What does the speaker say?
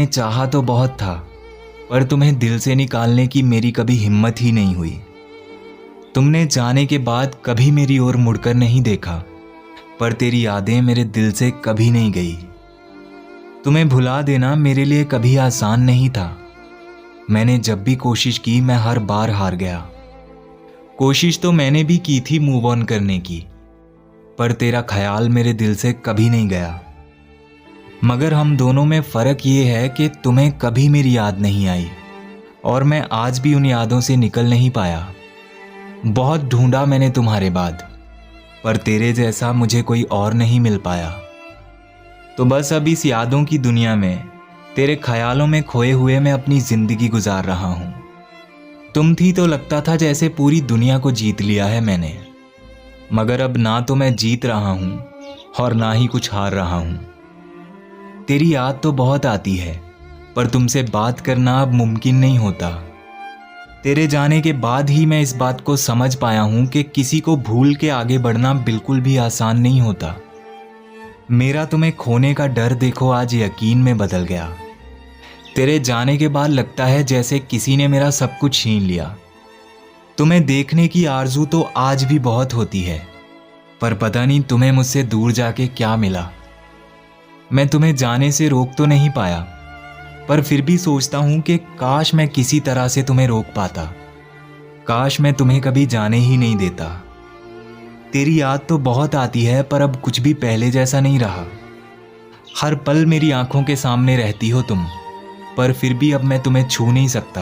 मैंने चाहा तो बहुत था, पर तुम्हें दिल से निकालने की मेरी कभी हिम्मत ही नहीं हुई। तुमने जाने के बाद कभी मेरी ओर मुड़कर नहीं देखा, पर तेरी यादें मेरे दिल से कभी नहीं गई। तुम्हें भुला देना मेरे लिए कभी आसान नहीं था। मैंने जब भी कोशिश की मैं हर बार हार गया। कोशिश तो मैंने भी की थी मूव ऑन करने की, पर तेरा ख्याल मेरे दिल से कभी नहीं गया। मगर हम दोनों में फ़र्क ये है कि तुम्हें कभी मेरी याद नहीं आई और मैं आज भी उन यादों से निकल नहीं पाया। बहुत ढूंढा मैंने तुम्हारे बाद, पर तेरे जैसा मुझे कोई और नहीं मिल पाया। तो बस अब इस यादों की दुनिया में तेरे ख्यालों में खोए हुए मैं अपनी ज़िंदगी गुजार रहा हूँ। तुम थी तो लगता था जैसे पूरी दुनिया को जीत लिया है मैंने, मगर अब ना तो मैं जीत रहा हूँ और ना ही कुछ हार रहा हूँ। तेरी याद तो बहुत आती है, पर तुमसे बात करना अब मुमकिन नहीं होता। तेरे जाने के बाद ही मैं इस बात को समझ पाया हूं कि किसी को भूल के आगे बढ़ना बिल्कुल भी आसान नहीं होता। मेरा तुम्हें खोने का डर देखो आज यकीन में बदल गया। तेरे जाने के बाद लगता है जैसे किसी ने मेरा सब कुछ छीन लिया। तुम्हें देखने की आरजू तो आज भी बहुत होती है, पर पता नहीं तुम्हें मुझसे दूर जाके क्या मिला। मैं तुम्हें जाने से रोक तो नहीं पाया, पर फिर भी सोचता हूं कि काश मैं किसी तरह से तुम्हें रोक पाता। काश मैं तुम्हें कभी जाने ही नहीं देता। तेरी याद तो बहुत आती है, पर अब कुछ भी पहले जैसा नहीं रहा। हर पल मेरी आंखों के सामने रहती हो तुम, पर फिर भी अब मैं तुम्हें छू नहीं सकता।